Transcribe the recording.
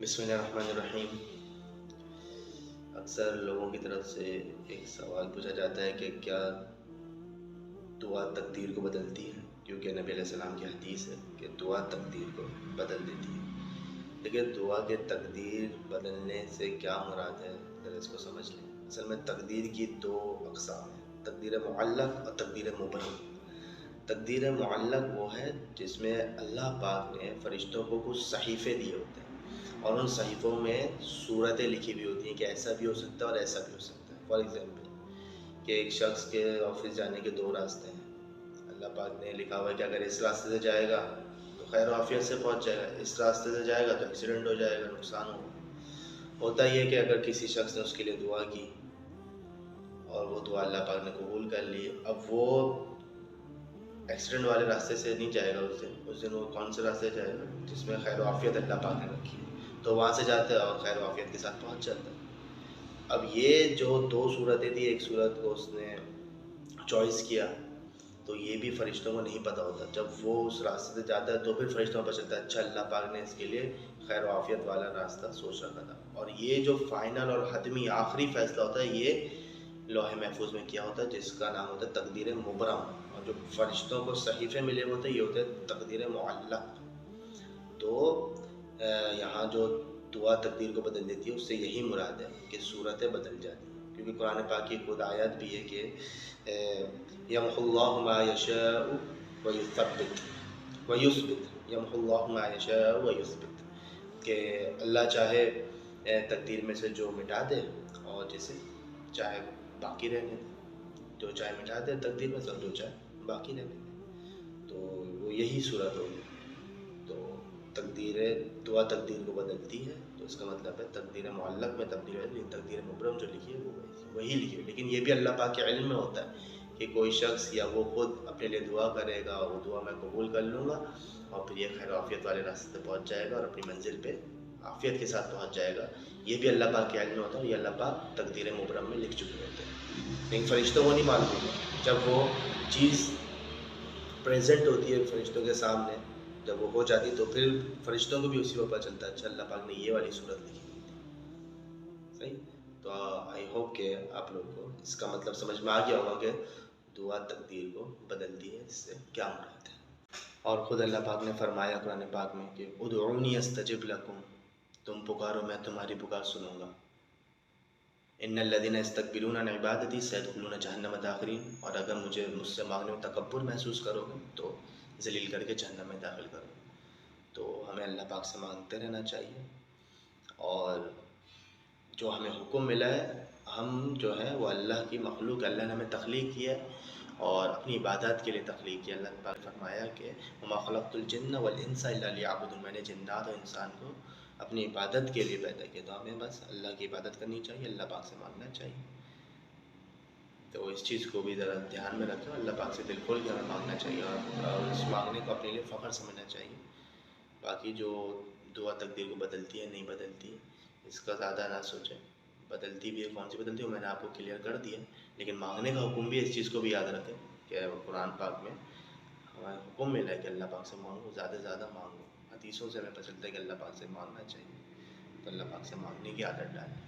بسم اللہ الرحمن الرحیم۔ اکثر لوگوں کی طرف سے ایک سوال پوچھا جاتا ہے کہ کیا دعا تقدیر کو بدلتی ہے، کیونکہ نبی علیہ السلام کی حدیث ہے کہ دعا تقدیر کو بدل دیتی ہے۔ لیکن دعا کے تقدیر بدلنے سے کیا مراد ہے، ذرا اس کو سمجھ لیں۔ اصل میں تقدیر کی دو اقسام ہیں، تقدیر معلق اور تقدیر مبرم۔ تقدیر معلق وہ ہے جس میں اللہ پاک نے فرشتوں کو کچھ صحیفے دیے ہوتے ہیں اور ان صحیفوں میں صورتیں لکھی ہوئی ہوتی ہیں کہ ایسا بھی ہو سکتا ہے اور ایسا بھی ہو سکتا ہے۔ فار ایگزامپل کہ ایک شخص کے آفس جانے کے دو راستے ہیں، اللہ پاک نے لکھا ہوا ہے کہ اگر اس راستے سے جائے گا تو خیر و عافیت سے پہنچ جائے گا، اس راستے سے جائے گا تو ایکسیڈنٹ ہو جائے گا، نقصان ہوگا۔ ہوتا یہ کہ اگر کسی شخص نے اس کے لیے دعا کی اور وہ دعا اللہ پاک نے قبول کر لی، اب وہ ایکسیڈنٹ والے راستے سے نہیں جائے گا، اس دن وہ کون سے راستے جائے گا جس میں خیر و عافیت اللہ پاک نے رکھی ہے، تو وہاں سے جاتا ہے اور خیر و عافیت کے ساتھ پہنچ جاتا ہے۔ اب یہ جو دو صورتیں تھیں، ایک صورت کو اس نے چوائس کیا تو یہ بھی فرشتوں کو نہیں پتہ ہوتا، جب وہ اس راستے سے جاتا ہے تو پھر فرشتوں کو پتہ چلتا ہے اچھا اللہ پاک نے اس کے لیے خیر و عافیت والا راستہ سوچ رکھا تھا۔ اور یہ جو فائنل اور حتمی آخری فیصلہ ہوتا ہے یہ لوح محفوظ میں کیا ہوتا ہے، جس کا نام ہوتا ہے تقدیر مبرم، اور جو فرشتوں کو صحیفے ملے ہوتے ہیں یہ ہوتے ہیں تقدیر معلق۔ تو یہاں جو دعا تقدیر کو بدل دیتی ہے اس سے یہی مراد ہے کہ صورتیں بدل جاتی ہیں، کیونکہ قرآن پاک کی خود آیت بھی ہے کہ یمحو اللہ ما یشاء ویثبت یمحو اللہ ما یشاء ویثبت، کہ اللہ چاہے تقدیر میں سے جو مٹا دے اور جسے چاہے باقی رہنے دے، جو چاہے مٹا دے تقدیر میں سے اور جو چاہے باقی رہنے دے، تو وہ یہی صورت ہوگی۔ تو تقدیر دعا تقدیر کو بدلتی ہے تو اس کا مطلب ہے تقدیر معلق میں تبدیل ہے، لیکن تقدیر مبرم جو لکھی ہے وہ وہی لکھی ہے۔ لیکن یہ بھی اللہ پاک کے علم میں ہوتا ہے کہ کوئی شخص یا وہ خود اپنے لیے دعا کرے گا، وہ دعا میں قبول کر لوں گا اور پھر یہ خیر و عافیت والے راستے پہ پہنچ جائے گا اور اپنی منزل پہ عافیت کے ساتھ پہنچ جائے گا۔ یہ بھی اللہ پاک کے علم میں ہوتا ہے، یہ اللہ پاک تقدیر مبرم میں لکھ چکے ہوتے ہیں، لیکن فرشتوں کو نہیں معلوم ہوتا۔ جب وہ چیز پریزنٹ ہوتی ہے فرشتوں کے سامنے، جب وہ ہو جاتی تو پھر فرشتوں کو بھی اسی وقت پتہ چلتا ہے اچھا اللہ پاک نے یہ والی صورت لکھی ہوئی تھی۔ صحیح؟ تو آئی ہوپ کہ آپ لوگ کو اس کا مطلب سمجھ میں آ گیا ہوگا کہ دعا تقدیر کو بدلتی ہے، اس سے کیا مراد ہے۔ اور خود اللہ پاک نے فرمایا قرآن پاک میں کہ ادعونی استجب لکم، تم پکارو میں تمہاری پکار سنوں گا۔ ان الذین یستکبرون عن عبادتی سیدخلون جہنم داخرین، اور اگر مجھ سے مانگنے میں تکبر محسوس کرو گے تو ذلیل کر کے جہنم میں داخل کرو۔ تو ہمیں اللہ پاک سے مانگتے رہنا چاہیے، اور جو ہمیں حکم ملا ہے ہم جو ہے وہ اللہ کی مخلوق، اللہ نے ہمیں تخلیق کیا ہے اور اپنی عبادات کے لیے تخلیق کیا۔ اللہ پاک نے فرمایا کہ وما خلقت الجن والانس الا لیعبدون، میں نے جنات اور انسان کو اپنی عبادت کے لیے پیدا کیا، تو ہمیں بس اللہ کی عبادت کرنی چاہیے، اللہ پاک سے مانگنا چاہیے۔ تو اس چیز کو بھی ذرا دھیان میں رکھیں، اللہ پاک سے دل کھول کے ہمیں مانگنا چاہیے اور اس مانگنے کو اپنے لیے فخر سمجھنا چاہیے۔ باقی جو دعا تقدیر کو بدلتی ہے نہیں بدلتی اس کا زیادہ نہ سوچیں، بدلتی بھی ہے، کون سی بدلتی ہے وہ میں نے آپ کو کلیئر کر دیا، لیکن مانگنے کا حکم بھی اس چیز کو بھی یاد رکھیں کہ قرآن پاک میں ہمیں حکم ملا ہے کہ اللہ پاک سے مانگو، زیادہ سے زیادہ مانگو۔ حدیثوں سے ہمیں پتہ چلتا ہے کہ اللہ پاک سے مانگنا چاہیے، تو اللہ پاک سے مانگنے کی عادت ڈالیں۔